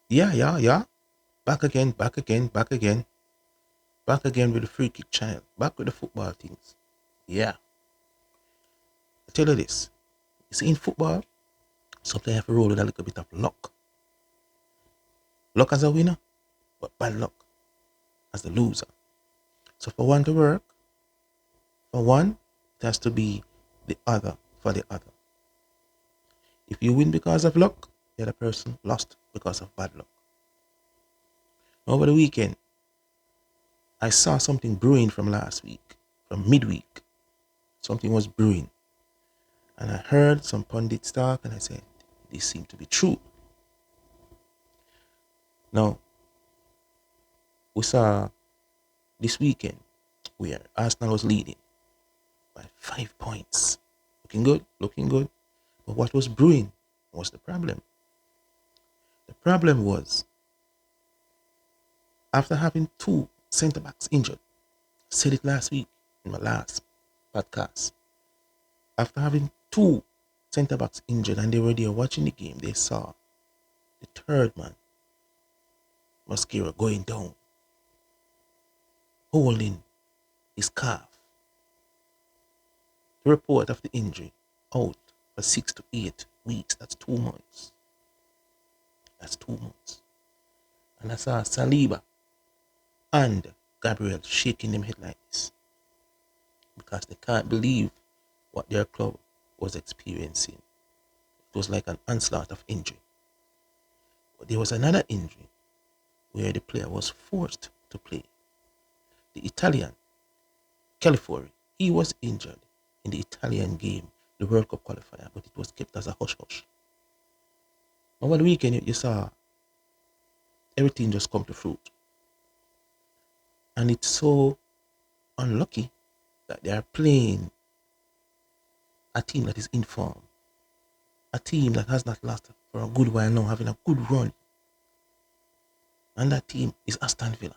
Yeah, yeah, yeah. Back again, back again, back again, back again with the free kick channel. Back with the football things. Yeah. I tell you this. You see, in football, sometimes you have to roll with a little bit of luck. Luck as a winner, but bad luck as the loser. So for one to work, for one, it has to be the other for the other. If you win because of luck, the other person lost because of bad luck. Over the weekend, I saw something brewing from last week, from midweek. Something was brewing. And I heard some pundits talk and I said, this seemed to be true. Now, we saw this weekend where Arsenal was leading by 5 points. Looking good, looking good. But what was brewing was the problem. The problem was after having two centre backs injured, I said it last week in my last podcast. After having two centre backs injured and they were there watching the game, they saw the third man, Mascara, going down, holding his calf. The report of the injury out for 6 to 8 weeks. That's 2 months. That's 2 months. And I saw Saliba and Gabriel shaking them head like this because they can't believe what their club was experiencing. It was like an onslaught of injury. But there was another injury where the player was forced to play. The Italian, Califori, he was injured in the Italian game, the World Cup qualifier, but it was kept as a hush-hush. Over the weekend, you saw everything just come to fruit. And it's so unlucky that they are playing a team that is in form, a team that has not lost for a good while now, having a good run. And that team is Aston Villa.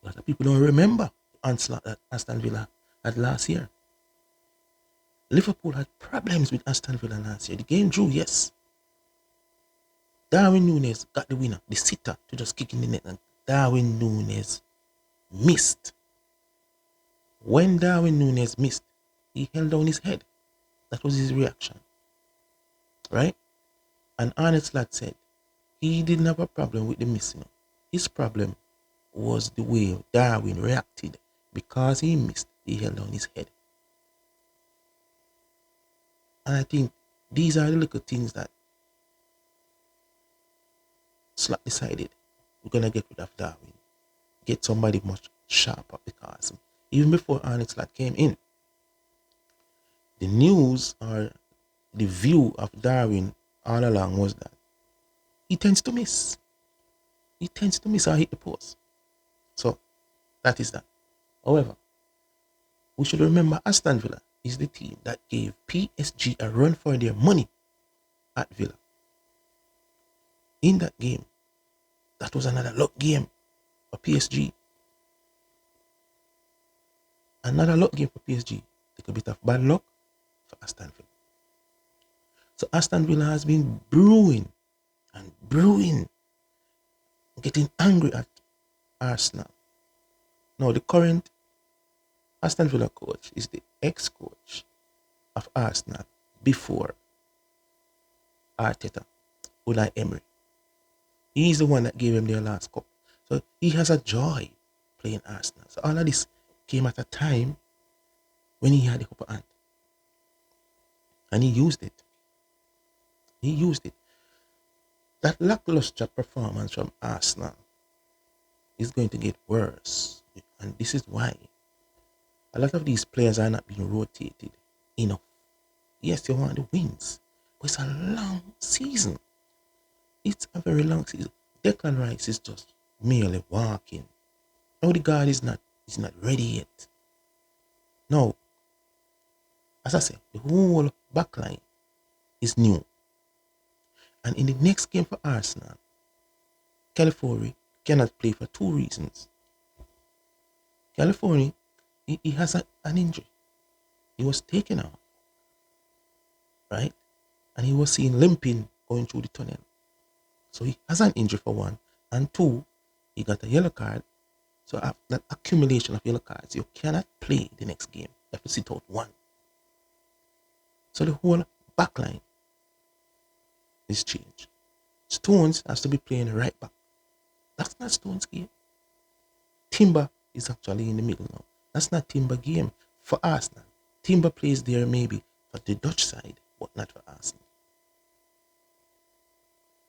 A lot of people don't remember the onslaught that Aston Villa had last year. Liverpool had problems with Aston Villa last year. The game drew, yes. Darwin Núñez got the winner, the sitter, to just kick in the net, and Darwin Núñez missed. When Darwin Núñez missed, he held down his head. That was his reaction, right? And Arnold Slot said he didn't have a problem with the missing. His problem was the way Darwin reacted. Because he missed, he held down his head. And I think these are the little things that Slot decided we're gonna get rid of Darwin. Get somebody much sharper, because even before Arnold Slot came in, the news or the view of Darwin all along was that he tends to miss. He tends to miss or hit the post. So that is that. However, we should remember Aston Villa is the team that gave PSG a run for their money at Villa. In that game, that was another luck game for PSG. Another luck game for PSG. Take a bit of bad luck for Aston Villa. So Aston Villa has been brewing and brewing, getting angry at Arsenal. Now the current Aston Villa coach is the ex-coach of Arsenal before Arteta, Unai Emery. He's the one that gave him their last cup. So he has a joy playing Arsenal. So all of this came at a time when he had the upper hand. And he used it. He used it. That lackluster performance from Arsenal is going to get worse. And this is why a lot of these players are not being rotated enough. Yes, you want the wins, but it's a long season. It's a very long season. Declan Rice is just merely walking. Odegaard is not ready yet. No, as I said, the whole backline is new. And in the next game for Arsenal, California cannot play for two reasons. California, he has an injury. He was taken out, right? And he was seen limping going through the tunnel. So he has an injury for one. And two, he got a yellow card. So after that accumulation of yellow cards, you cannot play the next game. You have to sit out one. So the whole back line is changed. Stones has to be playing right back. That's not Stones' game. Timber is actually in the middle now. That's not Timber game for Arsenal. Timber plays there maybe for the Dutch side, but not for Arsenal.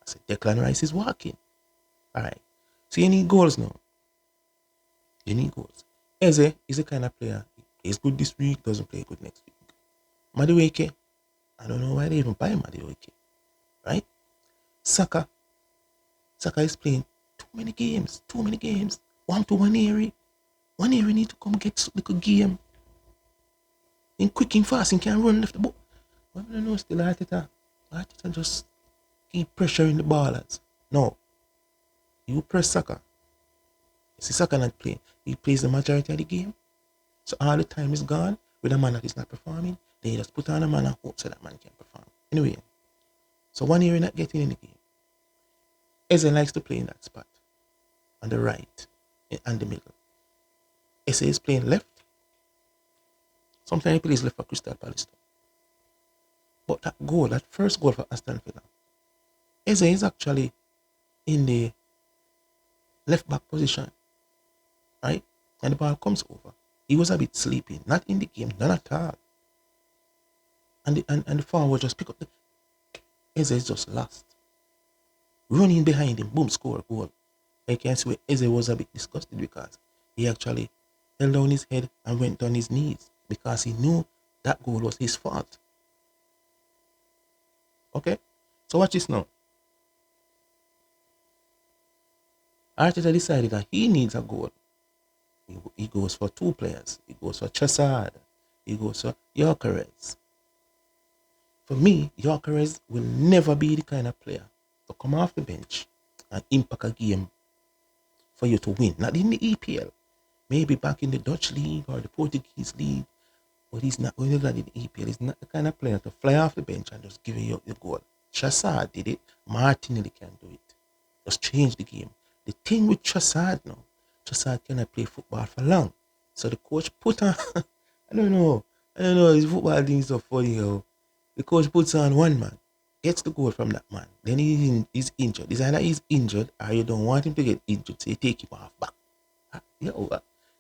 I said Declan Rice is walking. Alright. So you need goals now. You need goals. Eze is the kind of player, he plays good this week, doesn't play good next week. Madueke, I don't know why they even buy Madueke. Right? Saka is playing too many games. One to one area. One area need to come get like a game. In quick and fast and can run left the ball. But I don't know, still Arteta just keep pressuring the ballers. No. You press Saka. You see Saka not playing. He plays the majority of the game. So all the time is gone with a man that is not performing. They just put on a man and hope so that man can perform. Anyway, so one area not getting in the game. Eze likes to play in that spot. On the right and the middle. Eze is playing left. Sometimes he plays left for Crystal Palace. But that first goal for Aston Villa, Eze is actually in the left back position. Right? And the ball comes over. He was a bit sleepy. Not in the game, not at all. And the forward just pick up the Eze is just lost. Running behind him, boom, score, goal. I can see where Eze was a bit disgusted because he actually held down his head and went on his knees because he knew that goal was his fault. Okay? So watch this now. Arteta decided that he needs a goal. He goes for two players. He goes for Trossard. He goes for Gyökeres. For me, Gyökeres will never be the kind of player to come off the bench and impact a game for you to win. Not in the EPL. Maybe back in the Dutch league or the Portuguese league. But he's not going to do that in the EPL. He's not the kind of player to fly off the bench and just give you the goal. Trossard did it. Martinelli can do it. Just change the game. The thing with Trossard now, Trossard cannot play football for long. So the coach put on, I don't know, his football thing is so funny. The coach puts on one man, gets the goal from that man. Then he's injured. It's either he's injured or you don't want him to get injured, so you take him off back.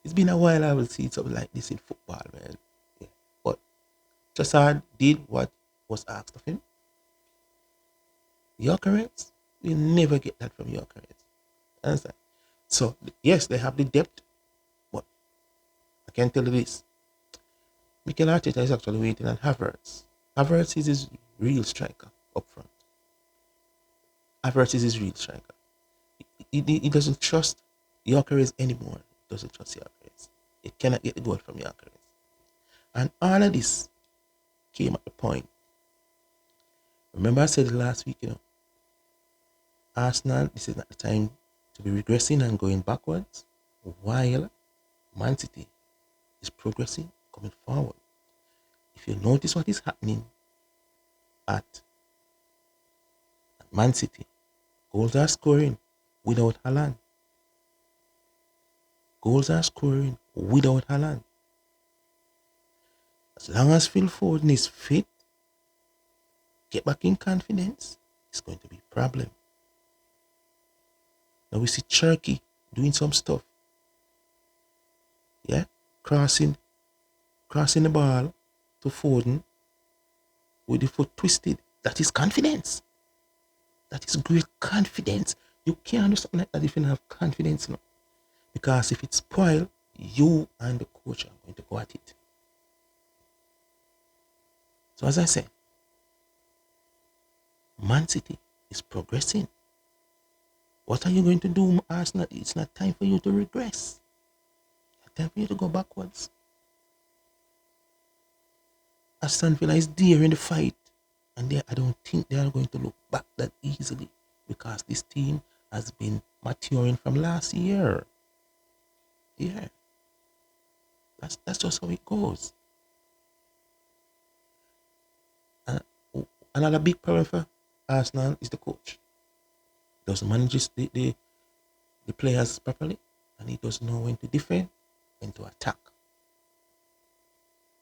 It's been a while I will see something like this in football, man. Yeah. But Trossard did what was asked of him. Gyökeres, you never get that from Gyökeres. Understand? So, yes, they have the depth, but I can tell you this. Mikel Arteta is actually waiting on Havertz. Havertz is his real striker up front. Havertz is his real striker. He doesn't trust Gyökeres anymore. He doesn't trust Gyökeres. He cannot get the goal from Gyökeres. And all of this came at the point. Remember I said last week, Arsenal, this is not the time to be regressing and going backwards, while Man City is progressing, coming forward. If you notice what is happening at Man City, goals are scoring without Haaland. Goals are scoring without Haaland. As long as Phil Foden is fit, get back in confidence, it's going to be a problem. Now we see Cherky doing some stuff. Yeah? Crossing the ball to Foden with the foot twisted. That is confidence. That is great confidence. You can't do something like that if you don't have confidence now. Because if it's spoiled, you and the coach are going to go at it. So as I said, Man City is progressing. What are you going to do, Arsenal? It's not time for you to regress. It's time for you to go backwards. Aston Villa is there in the fight. And I don't think they are going to look back that easily. Because this team has been maturing from last year. Yeah. That's just how it goes. Another big problem for Arsenal is the coach. doesn't manage the players properly, and he doesn't know when to defend, when to attack.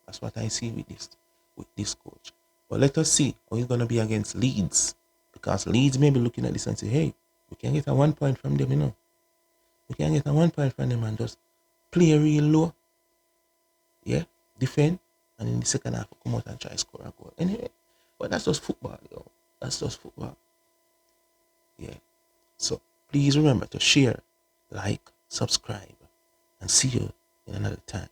That's what I see with this coach. But let us see how he's gonna be against Leeds. Because Leeds may be looking at this and say, hey, we can get a 1 point from them, We can get a 1 point from them and just play real low. Yeah, defend, and in the second half come out and try to score a goal. Anyway, but that's just football, That's just football. Yeah. So please remember to share, like, subscribe, and see you in another time.